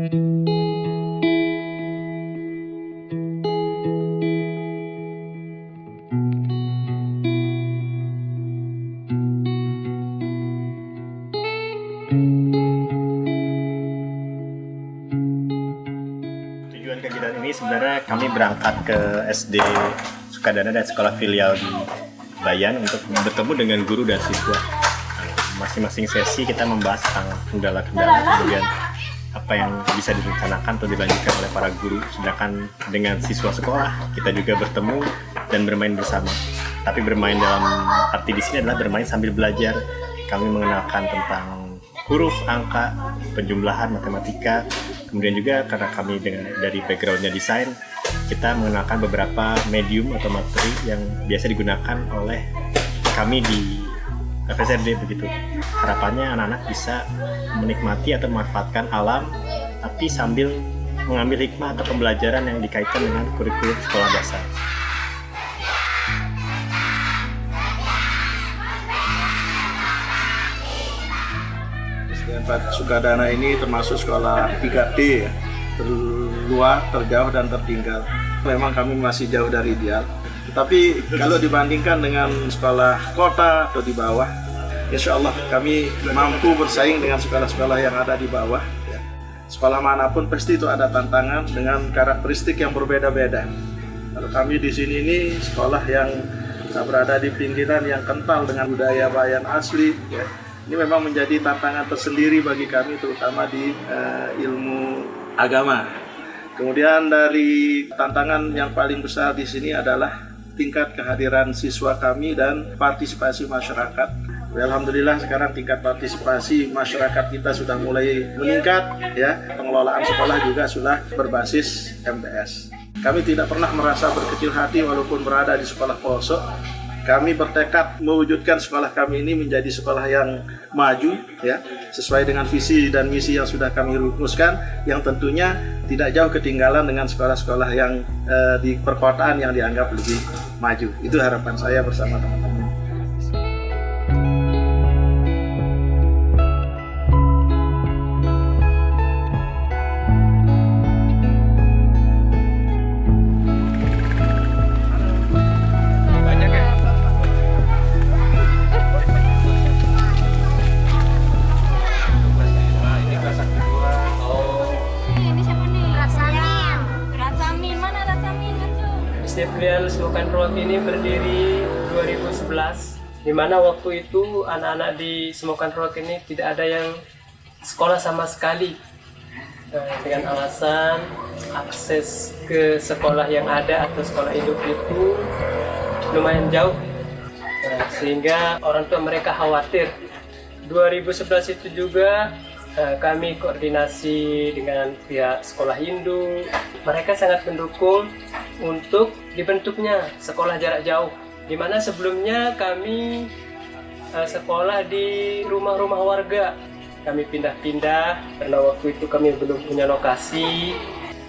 Tujuan kegiatan ini sebenarnya kami berangkat ke SD Sukadana dan sekolah filial di Bayan untuk bertemu dengan guru dan siswa. Masing-masing sesi kita membahas tentang kendala-kendala, kemudian apa yang bisa direncanakan atau dilanjutkan oleh para guru. Sedangkan dengan siswa sekolah kita juga bertemu dan bermain bersama. Tapi bermain dalam arti di sini adalah bermain sambil belajar. Kami mengenalkan tentang huruf, angka, penjumlahan, matematika. Kemudian juga karena kami dari backgroundnya desain, kita mengenalkan beberapa medium atau materi yang biasa digunakan oleh kami di FSRD begitu. Harapannya anak-anak bisa menikmati atau memanfaatkan alam, tapi sambil mengambil hikmah atau pembelajaran yang dikaitkan dengan kurikulum sekolah dasar. Pak Sukadana ini termasuk sekolah 3D ya, terluar, terjauh, dan tertinggal. Memang kami masih jauh dari ideal. Tetapi kalau dibandingkan dengan sekolah kota atau di bawah, insya Allah kami mampu bersaing dengan sekolah-sekolah yang ada di bawah. Ya. Sekolah manapun pasti itu ada tantangan dengan karakteristik yang berbeda-beda. Kalau kami di sini ini sekolah yang berada di pinggiran yang kental dengan budaya Bayan asli. Ya. Ini memang menjadi tantangan tersendiri bagi kami, terutama di ilmu agama. Kemudian dari tantangan yang paling besar di sini adalah tingkat kehadiran siswa kami dan partisipasi masyarakat. Alhamdulillah sekarang tingkat partisipasi masyarakat kita sudah mulai meningkat, ya. Pengelolaan sekolah juga sudah berbasis MTS. Kami tidak pernah merasa berkecil hati walaupun berada di sekolah pelosok. Kami bertekad mewujudkan sekolah kami ini menjadi sekolah yang maju, ya, sesuai dengan visi dan misi yang sudah kami rumuskan, yang tentunya tidak jauh ketinggalan dengan sekolah-sekolah yang di perkotaan yang dianggap lebih maju. Itu harapan saya bersama teman-teman. Filial Semokan Road ini berdiri 2011, di mana waktu itu anak-anak di Semokan Road ini tidak ada yang sekolah sama sekali, dengan alasan akses ke sekolah yang ada atau sekolah induk itu lumayan jauh, sehingga orang tua mereka khawatir. 2011 itu juga kami koordinasi dengan pihak sekolah induk. Mereka sangat mendukung untuk dibentuknya sekolah jarak jauh, di mana sebelumnya kami sekolah di rumah-rumah warga. Kami pindah-pindah karena waktu itu kami belum punya lokasi.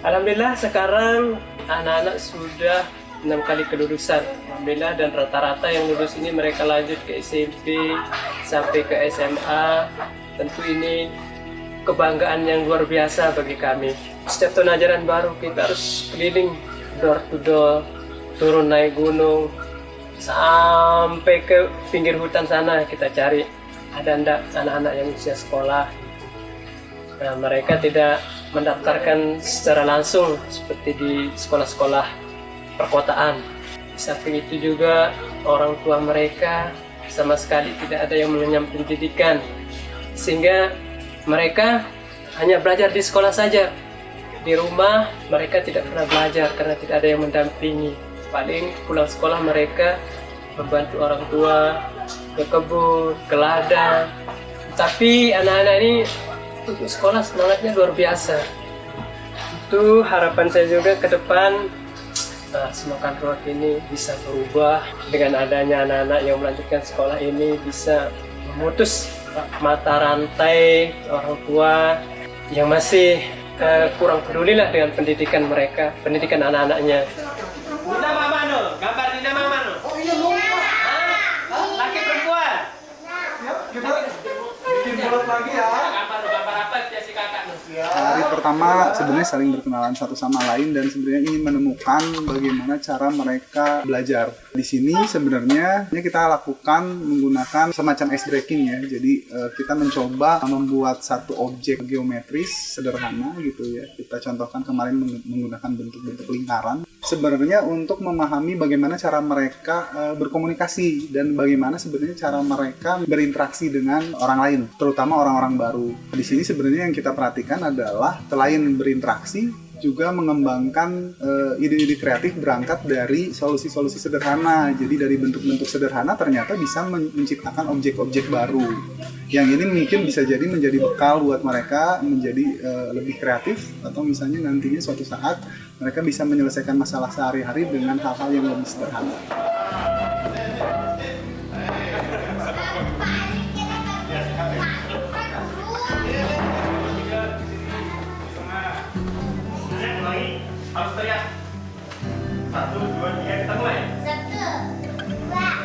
Alhamdulillah sekarang anak-anak sudah 6 kali kelulusan, alhamdulillah, dan rata-rata yang lulus ini mereka lanjut ke SMP sampai ke SMA. Tentu ini kebanggaan yang luar biasa bagi kami. Setiap tahun ajaran baru kita harus keliling door to door, turun naik gunung sampai ke pinggir hutan sana, kita cari ada ndak anak-anak yang usia sekolah. Nah, mereka tidak mendaftarkan secara langsung seperti di sekolah-sekolah perkotaan. Di samping itu juga orang tua mereka sama sekali tidak ada yang mengenyam pendidikan, sehingga mereka hanya belajar di sekolah saja. Di rumah mereka tidak pernah belajar karena tidak ada yang mendampingi. Paling pulang sekolah mereka membantu orang tua ke kebun, ke ladang. Tapi anak-anak ini untuk sekolah semangatnya luar biasa. Itu harapan saya juga ke depan, Semokan Road ini bisa berubah dengan adanya anak-anak yang melanjutkan sekolah ini, bisa memutus mata rantai orang tua yang masih kurang peduli lah dengan pendidikan mereka, pendidikan anak-anaknya. Nina Mama no, gambar Nina Mama no. Oh iya mau. Laki perempuan. Ya, kita bikin bulat lagi ya. Gambar apa si kakak no. Ya. Pertama, sebenarnya saling berkenalan satu sama lain dan sebenarnya ingin menemukan bagaimana cara mereka belajar. Di sini sebenarnya kita lakukan menggunakan semacam ice breaking ya. Jadi kita mencoba membuat satu objek geometris sederhana gitu ya. Kita contohkan kemarin menggunakan bentuk-bentuk lingkaran. Sebenarnya untuk memahami bagaimana cara mereka berkomunikasi dan bagaimana sebenarnya cara mereka berinteraksi dengan orang lain, terutama orang-orang baru. Di sini sebenarnya yang kita perhatikan adalah selain berinteraksi, juga mengembangkan ide-ide kreatif berangkat dari solusi-solusi sederhana. Jadi dari bentuk-bentuk sederhana ternyata bisa menciptakan objek-objek baru. Yang ini mungkin bisa jadi menjadi bekal buat mereka menjadi lebih kreatif, atau misalnya nantinya suatu saat mereka bisa menyelesaikan masalah sehari-hari dengan hal-hal yang lebih sederhana. Harus teriak. 1, 2, 3, kita mulai.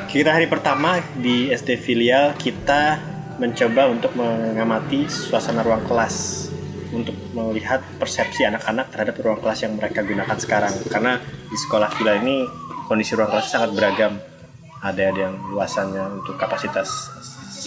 Kira hari pertama di SD Filial kita mencoba untuk mengamati suasana ruang kelas untuk melihat persepsi anak-anak terhadap ruang kelas yang mereka gunakan sekarang. Karena di sekolah Filial ini kondisi ruang kelas sangat beragam. Ada yang luasannya untuk kapasitas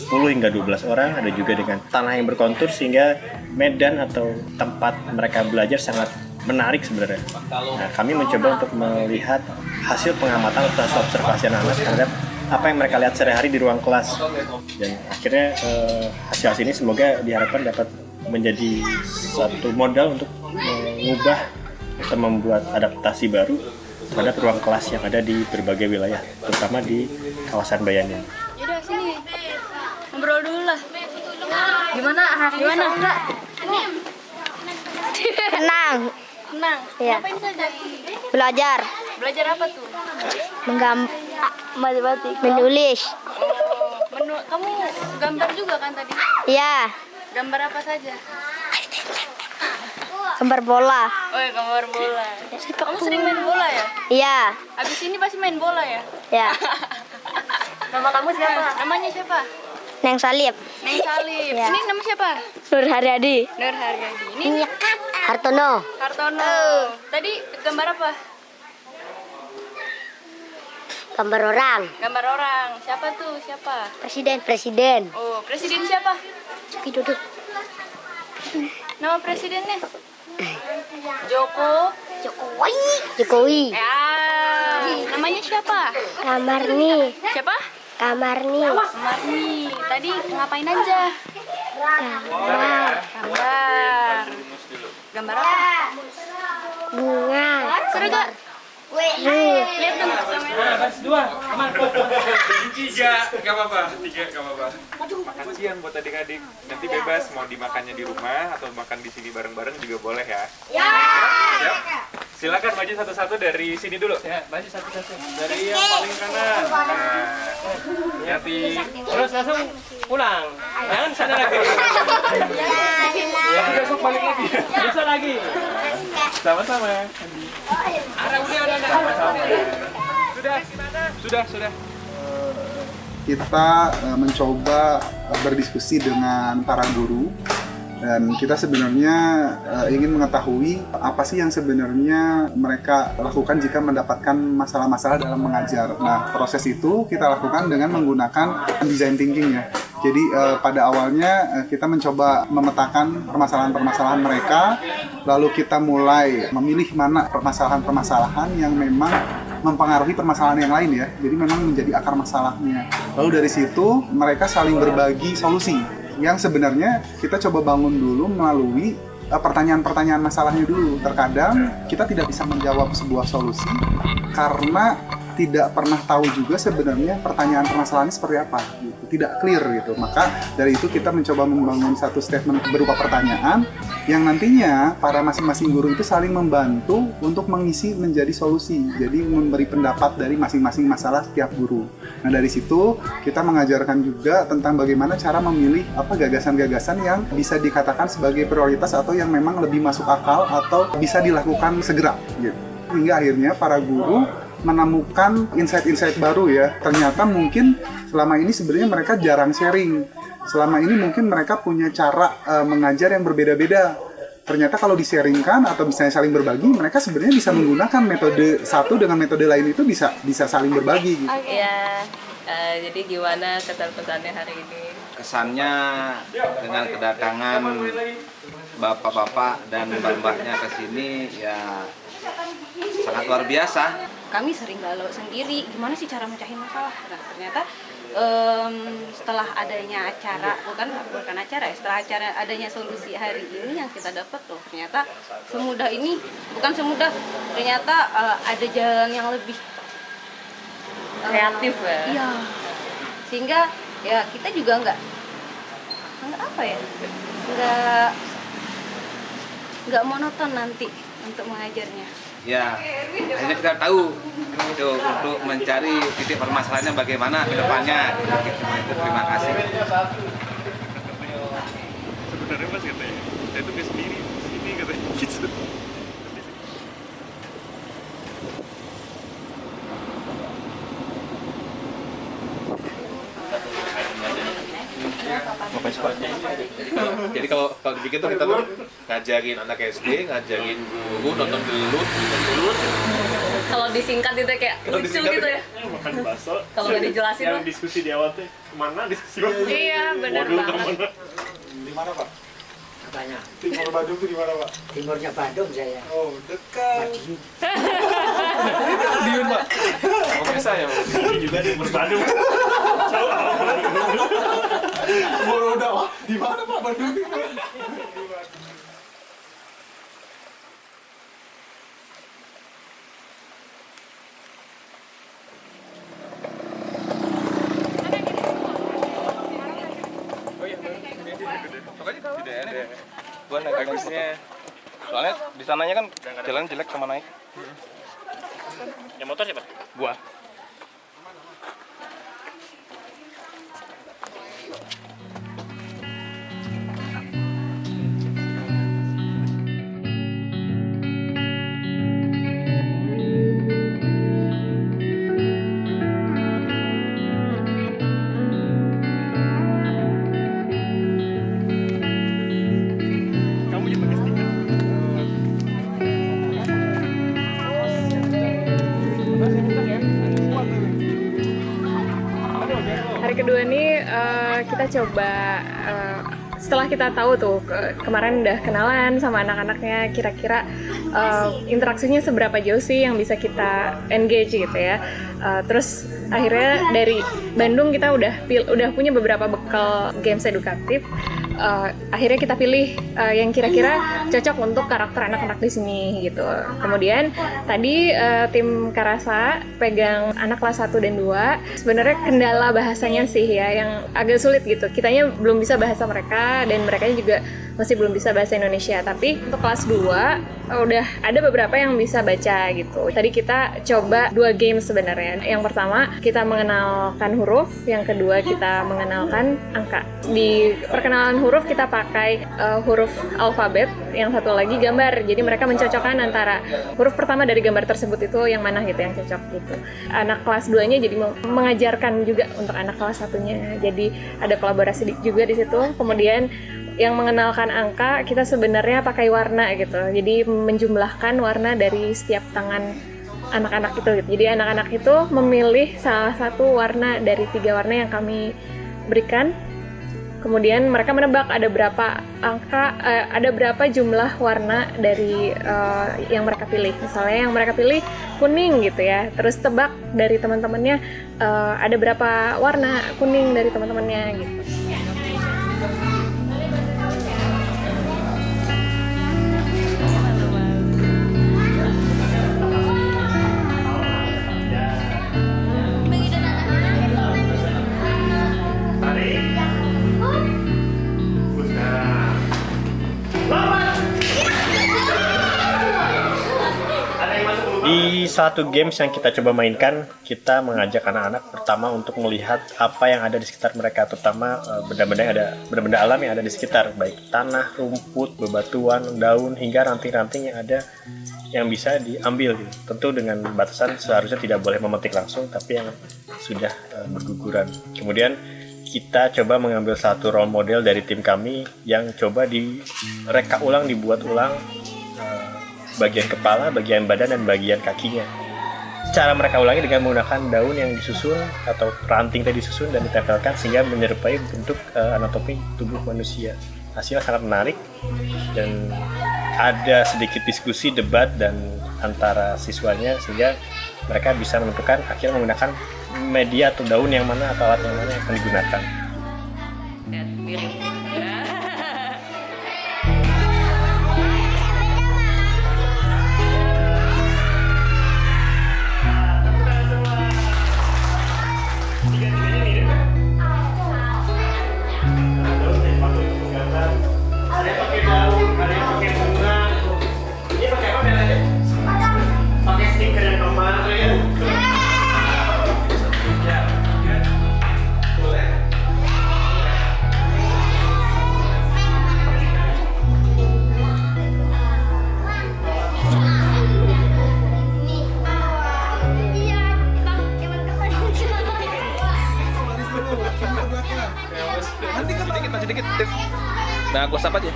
10 hingga 12 orang, ada juga dengan tanah yang berkontur sehingga medan atau tempat mereka belajar sangat menarik sebenarnya. Nah, kami mencoba untuk melihat hasil pengamatan atau hasil observasi anak-anak terhadap apa yang mereka lihat sehari-hari di ruang kelas. Dan akhirnya hasil ini semoga diharapkan dapat menjadi satu modal untuk mengubah atau membuat adaptasi baru terhadap ruang kelas yang ada di berbagai wilayah, terutama di kawasan Bayan ini. Yaudah sini, ngobrol dulu lah. Gimana hari ini? Gimana? Enggak? Tenang. Tenang. Iya. Ngapain saja? Belajar. Belajar apa tuh? Matematik. Menulis. Kamu gambar juga kan tadi? Iya. Gambar apa saja? Gambar bola. Oh ya, gambar bola. Kamu sering main bola ya? Iya. Abis ini pasti main bola ya? Ya. Nama kamu siapa? Namanya siapa? Neng Salib. Neng Salib. Ya. Ini nama siapa? Nur Haryadi. Nur Haryadi. Ini Hartono. Hartono. Tadi gambar apa? Gambar orang. Gambar orang. Siapa tuh? Siapa? Presiden. Oh, presiden siapa? Duduk. Nama presidennya? Jokowi. Ya. Namanya siapa? Kamarni. Siapa? Kamarni. Marni. Tadi ngapain aja? Gambar. Gambar. Gambar apa? Bunga. Seru gak? Lihat dong kamera. Baris 2, aman. 3, gak apa-apa. 3, gak apa-apa. Makan siang buat adik-adik. Nanti bebas mau dimakannya di rumah atau makan di sini bareng-bareng juga boleh ya. Ya. Siap? Silakan maju satu-satu dari sini dulu. Ya, maju satu-satu. Dari yang paling kanan. Nah, hati. Terus langsung pulang. Jangan sana lagi. Ya, besok balik lagi. Besok lagi. Sama-sama. Udah. Sudah. Kita mencoba berdiskusi dengan para guru dan kita sebenarnya ingin mengetahui apa sih yang sebenarnya mereka lakukan jika mendapatkan masalah-masalah dalam mengajar. Nah, proses itu kita lakukan dengan menggunakan design thinking ya. Jadi pada awalnya kita mencoba memetakan permasalahan-permasalahan mereka, lalu kita mulai memilih mana permasalahan-permasalahan yang memang mempengaruhi permasalahan yang lain ya. Jadi memang menjadi akar masalahnya. Lalu dari situ mereka saling berbagi solusi yang sebenarnya kita coba bangun dulu melalui pertanyaan-pertanyaan masalahnya dulu. Terkadang kita tidak bisa menjawab sebuah solusi karena tidak pernah tahu juga sebenarnya pertanyaan permasalahannya seperti apa gitu. Tidak clear gitu. Maka dari itu kita mencoba membangun satu statement berupa pertanyaan yang nantinya para masing-masing guru itu saling membantu untuk mengisi menjadi solusi. Jadi memberi pendapat dari masing-masing masalah setiap guru. Nah, dari situ kita mengajarkan juga tentang bagaimana cara memilih gagasan-gagasan yang bisa dikatakan sebagai prioritas atau yang memang lebih masuk akal atau bisa dilakukan segera gitu. Hingga akhirnya para guru menemukan insight-insight baru ya. Ternyata mungkin selama ini sebenarnya mereka jarang sharing. Selama ini mungkin mereka punya cara mengajar yang berbeda-beda. ternyata kalau di-sharingkan atau misalnya saling berbagi, mereka sebenarnya bisa menggunakan metode satu dengan metode lain itu bisa saling berbagi gitu. Ya, jadi gimana kesan-pesannya hari ini? Kesannya dengan kedatangan bapak-bapak dan mbak-mbaknya ke sini ya sangat luar biasa. Kami sering galau sendiri, gimana sih cara mecahin masalah? Nah, ternyata setelah adanya acara, bukan acara ya, setelah adanya solusi hari ini yang kita dapat tuh, ternyata semudah ini, bukan semudah, ternyata ada jalan yang lebih Kreatif ya? Iya, sehingga ya kita juga nggak apa ya, nggak monoton nanti untuk mengajarnya. Ya, akhirnya kita tahu itu untuk mencari titik permasalahannya bagaimana ke depannya. Terima kasih. Sebenarnya Mas katanya, saya tuh nggak sendiri di sini katanya gitu. Jadi kalau dipikir tuh kita tuh ngajarin anak SD, ngajarin guru nonton gelut. Kalau disingkat itu kayak lucu gitu ya? Makan bakso. Kalau nggak dijelasin yang mah. diskusi di awal tuh kemana diskusi? Iya, benar banget. Di mana Pak? Banyak. Timur Badung itu di mana Pak? Timurnya Bandung saya. Oh, dekat. Diun Pak. Oh biasa ya. Ini juga di Bandung. Udah Pak, di mana Pak Bandung? Tidak ada. Gua naik bagusnya. Soalnya di sananya kan jalan jelek sama naik. Yang motor siapa? Gua. Kamu yang pakai stiker. Hari kedua ini kita coba setelah kita tahu tuh kemarin udah kenalan sama anak-anaknya, kira-kira interaksinya seberapa jauh sih yang bisa kita engage gitu ya. Terus akhirnya dari Bandung kita udah punya beberapa bekal games edukatif. Akhirnya kita pilih yang kira-kira cocok untuk karakter anak-anak di sini gitu. Kemudian tadi tim Karasa pegang anak kelas 1 dan 2. Sebenarnya kendala bahasanya sih ya yang agak sulit gitu. Kitanya belum bisa bahasa mereka dan mereka juga masih belum bisa bahasa Indonesia. Tapi untuk kelas 2 udah ada beberapa yang bisa baca gitu. Tadi kita coba 2 game sebenarnya. Yang pertama kita mengenalkan huruf, yang kedua kita mengenalkan angka. Di perkenalan huruf kita pakai huruf alfabet, yang satu lagi gambar. Jadi mereka mencocokkan antara huruf pertama dari gambar tersebut itu yang mana gitu yang cocok gitu. Anak kelas 2-nya jadi mengajarkan juga untuk anak kelas 1-nya. Jadi ada kolaborasi juga di situ. Kemudian yang mengenalkan angka kita sebenarnya pakai warna gitu. Jadi menjumlahkan warna dari setiap tangan anak-anak itu gitu. Jadi anak-anak itu memilih salah satu warna dari 3 warna yang kami berikan. Kemudian mereka menebak ada berapa ada berapa jumlah warna dari yang mereka pilih. Misalnya yang mereka pilih kuning gitu ya. Terus tebak dari teman-temannya ada berapa warna kuning dari teman-temannya gitu. Di satu games yang kita coba mainkan, kita mengajak anak-anak pertama untuk melihat apa yang ada di sekitar mereka, terutama benda-benda alam yang ada di sekitar, baik tanah, rumput, bebatuan, daun, hingga ranting-ranting yang ada yang bisa diambil gitu. Tentu dengan batasan seharusnya tidak boleh memetik langsung, tapi yang sudah berguguran. Kemudian kita coba mengambil satu role model dari tim kami yang coba direka ulang, dibuat ulang bagian kepala, bagian badan, dan bagian kakinya. Cara mereka ulangi dengan menggunakan daun yang disusun atau ranting tadi disusun dan ditempelkan sehingga menyerupai bentuk anatomi tubuh manusia. Hasilnya sangat menarik dan ada sedikit diskusi, debat dan antara siswanya sehingga mereka bisa menentukan akhirnya menggunakan media atau daun yang mana atau alat yang mana yang akan digunakan. Masih dikit. Nah, gua sapa aja.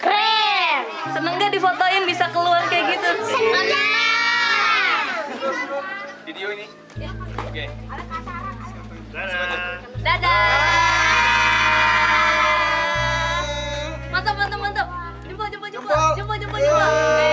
Keren. Seneng gak difotoin bisa keluar kayak gitu? Seneng. Video ini. Oke. Dadah. Mantap. Jempol.